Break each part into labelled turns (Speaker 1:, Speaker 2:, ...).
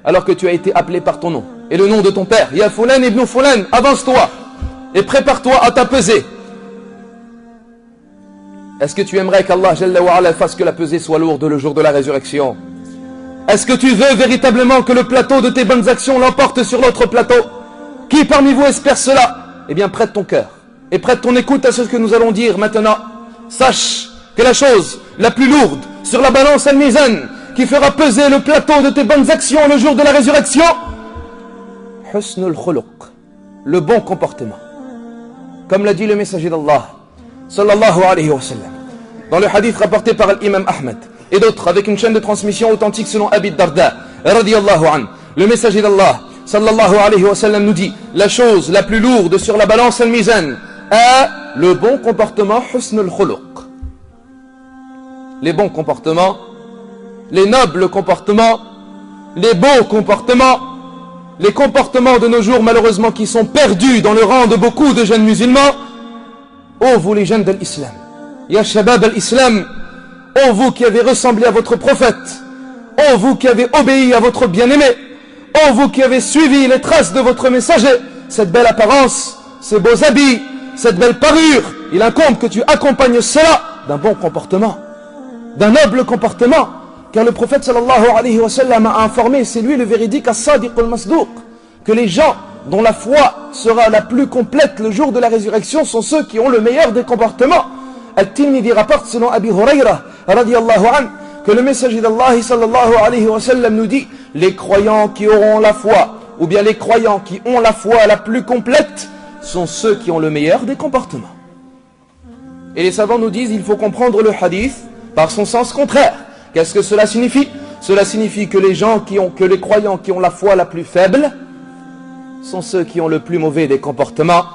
Speaker 1: alors que tu as été appelé par ton nom et le nom de ton père. Ya Fulan ibn Fulan, avance-toi et prépare-toi à ta pesée. Est-ce que tu aimerais qu'Allah Jalla wa Ala fasse que la pesée soit lourde le jour de la résurrection? Est-ce que tu veux véritablement que le plateau de tes bonnes actions l'emporte sur l'autre plateau? Qui parmi vous espère cela? Eh bien, prête ton cœur et prête ton écoute à ce que nous allons dire maintenant. Sache que la chose la plus lourde sur la balance al-mizan qui fera peser le plateau de tes bonnes actions le jour de la résurrection, husnul khuluq, le bon comportement. Comme l'a dit le messager d'Allah sallallahu alayhi wa sallam dans le hadith rapporté par l'imam Ahmed et d'autres avec une chaîne de transmission authentique selon Abi Darda radiyallahu anhu, le messager d'Allah sallallahu alayhi wa sallam nous dit: la chose la plus lourde sur la balance al-mizan est le bon comportement, husnul khuluq. Les bons comportements, les nobles comportements, les beaux comportements, les comportements de nos jours malheureusement qui sont perdus dans le rang de beaucoup de jeunes musulmans. Oh vous les jeunes de l'islam, ya shabab al-islam, oh vous qui avez ressemblé à votre prophète, oh vous qui avez obéi à votre bien-aimé, oh vous qui avez suivi les traces de votre messager, cette belle apparence, ces beaux habits, cette belle parure, il incombe que tu accompagnes cela d'un bon comportement, d'un noble comportement, car le prophète sallallahu alayhi wa sallam a informé, c'est lui le véridique as-sadiq al-masdouq, que les gens dont la foi sera la plus complète le jour de la résurrection sont ceux qui ont le meilleur des comportements. Al-Tirmidhi rapporte selon Abi Hurayra radiyallahu anhu que le messager d'Allah sallallahu alayhi wa sallam nous dit: les croyants qui auront la foi, ou bien les croyants qui ont la foi la plus complète, sont ceux qui ont le meilleur des comportements. Et les savants nous disent: il faut comprendre le hadith par son sens contraire. Qu'est-ce que cela signifie? Cela signifie que les croyants qui ont la foi la plus faible sont ceux qui ont le plus mauvais des comportements.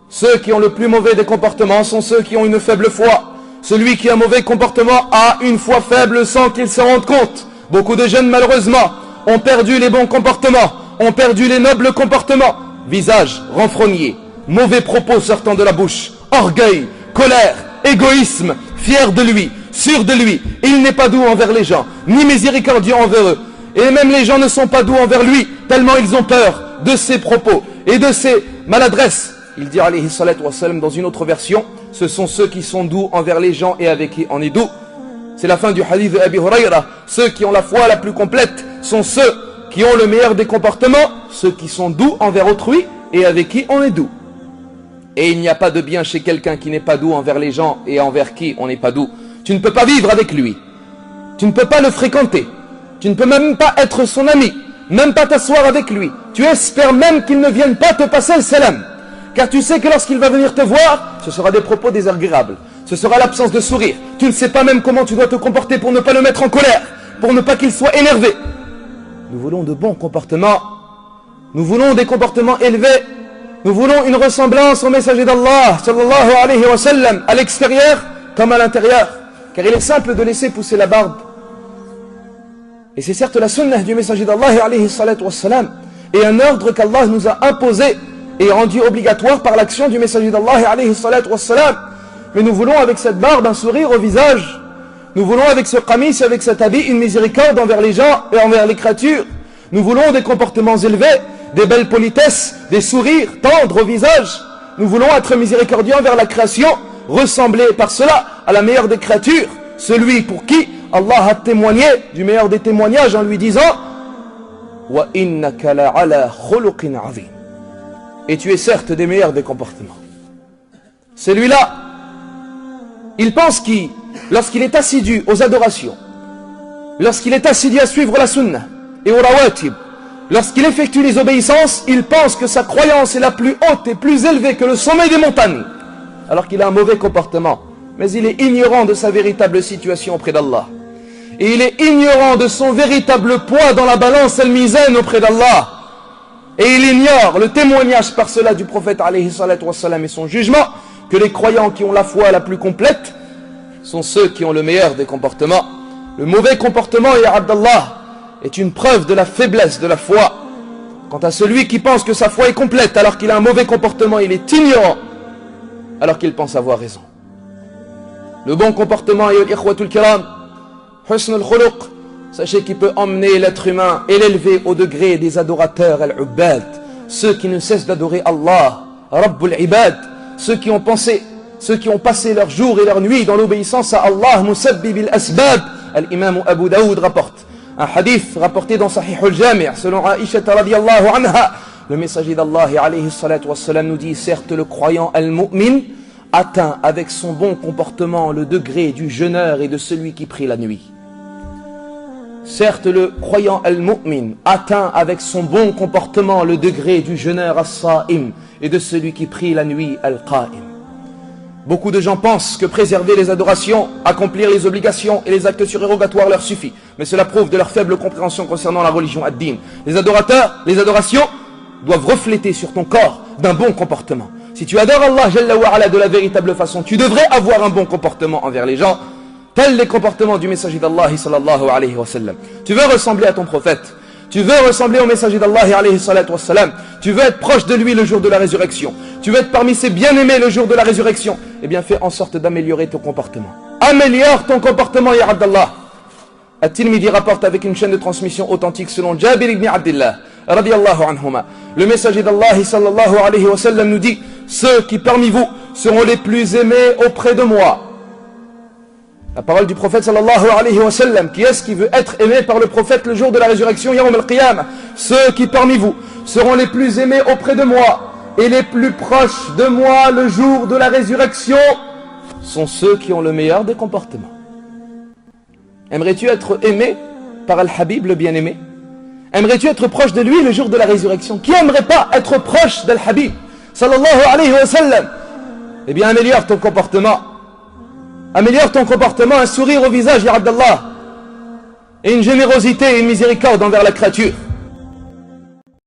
Speaker 1: Ceux qui ont le plus mauvais des comportements sont ceux qui ont une faible foi. Celui qui a un mauvais comportement a une foi faible sans qu'il se rende compte. Beaucoup de jeunes malheureusement ont perdu les bons comportements, ont perdu les nobles comportements. Visage renfrogné, mauvais propos sortant de la bouche, orgueil, colère, égoïsme, fier de lui, sûr de lui. Il n'est pas doux envers les gens, ni miséricordieux envers eux. Et même les gens ne sont pas doux envers lui, tellement ils ont peur de ses propos et de ses maladresses. Il dit alayhi salatu wassalam dans une autre version: ce sont ceux qui sont doux envers les gens et avec qui on est doux. C'est la fin du hadith de Abi Hurayra. Ceux qui ont la foi la plus complète sont ceux qui ont le meilleur des comportements, ceux qui sont doux envers autrui et avec qui on est doux. Et il n'y a pas de bien chez quelqu'un qui n'est pas doux envers les gens et envers qui on n'est pas doux. Tu ne peux pas vivre avec lui, tu ne peux pas le fréquenter, tu ne peux même pas être son ami, même pas t'asseoir avec lui. Tu espères même qu'il ne vienne pas te passer le salam, car tu sais que lorsqu'il va venir te voir, ce sera des propos désagréables, ce sera l'absence de sourire. Tu ne sais pas même comment tu dois te comporter pour ne pas le mettre en colère, pour ne pas qu'il soit énervé. Nous voulons de bons comportements, nous voulons des comportements élevés, nous voulons une ressemblance au messager d'Allah sallallahu alayhi wa sallam, à l'extérieur comme à l'intérieur, car il est simple de laisser pousser la barbe. Et c'est certes la sunnah du messager d'Allah alayhi salatu wassalam, et un ordre qu'Allah nous a imposé et rendu obligatoire par l'action du messager d'Allah alayhi salatu wassalam. Mais nous voulons avec cette barbe un sourire au visage, nous voulons avec ce qamis, avec cet habit, une miséricorde envers les gens et envers les créatures. Nous voulons des comportements élevés, des belles politesses, des sourires tendres au visage. Nous voulons être miséricordieux envers la création, ressembler par cela à la meilleure des créatures, celui pour qui Allah a témoigné du meilleur des témoignages en lui disant: wa innaka la'ala khuluqin 'azim. Et tu es certes des meilleurs des comportements. Celui-là, il pense qu'il, lorsqu'il est assidu aux adorations, lorsqu'il est assidu à suivre la sunnah et au rawatib, lorsqu'il effectue les obéissances, il pense que sa croyance est la plus haute et plus élevée que le sommet des montagnes, alors qu'il a un mauvais comportement. Mais il est ignorant de sa véritable situation auprès d'Allah. Et il est ignorant de son véritable poids dans la balance al-mizan auprès d'Allah. Et il ignore le témoignage par cela du prophète alayhi salatu wassalam et son jugement, que les croyants qui ont la foi la plus complète sont ceux qui ont le meilleur des comportements. Le mauvais comportement, ya Abdallah, est une preuve de la faiblesse de la foi. Quant à celui qui pense que sa foi est complète alors qu'il a un mauvais comportement, il est ignorant alors qu'il pense avoir raison. Le bon comportement, ya al-ikhwatul kiram, husn al-khuluq, Sachez qu'il peut emmener l'être humain et l'élever au degré des adorateurs al-Ubbad, ceux qui ne cessent d'adorer Allah, Rabbul Ibad, ceux qui ont passé leurs jours et leurs nuits dans l'obéissance à Allah, Musabbib al-Asbab. Al-Imam Abu Daoud rapporte un hadith rapporté dans Sahih al-Jami' selon Aisha radiyallahu anha. Le messager d'Allah alayhi salatu wassalam nous dit: certes le croyant al-mu'min atteint avec son bon comportement le degré du jeûneur et de celui qui prie la nuit. Certes le croyant al-mu'min atteint avec son bon comportement le degré du jeûneur as-sa'im et de celui qui prie la nuit al-qa'im. Beaucoup de gens pensent que préserver les adorations, accomplir les obligations et les actes surérogatoires leur suffit. Mais cela prouve de leur faible compréhension concernant la religion ad-din. Les adorations doivent refléter sur ton corps d'un bon comportement. Si tu adores Allah Jalla wa Ala de la véritable façon, tu devrais avoir un bon comportement envers les gens, tels les comportements du messager d'Allah sallallahu alayhi wa sallam. Tu veux ressembler à ton prophète, tu veux ressembler au messager d'Allah alayhi salatu wa sallam, tu veux être proche de lui le jour de la résurrection, tu veux être parmi ses bien-aimés le jour de la résurrection, eh bien fais en sorte d'améliorer ton comportement. Améliore ton comportement, ya Abdallah. At-Tirmidhi rapporte avec une chaîne de transmission authentique selon Jabir ibn Abdillah radiyallahu anhuma. Le messager d'Allah sallallahu alayhi wa sallam nous dit: ceux qui parmi vous seront les plus aimés auprès de moi. La parole du prophète sallallahu alayhi wa sallam. Qui est-ce qui veut être aimé par le prophète le jour de la résurrection, Yawm al-Qiyamah? Ceux qui parmi vous seront les plus aimés auprès de moi et les plus proches de moi le jour de la résurrection sont ceux qui ont le meilleur des comportements. Aimerais-tu être aimé par Al-Habib, le bien-aimé? Aimerais-tu être proche de lui le jour de la résurrection? Qui aimerait pas être proche d'Al-Habib sallallahu alayhi wa sallam? Eh bien améliore ton comportement. Améliore ton comportement, un sourire au visage, ya Abdallah, et une générosité et une miséricorde envers la créature.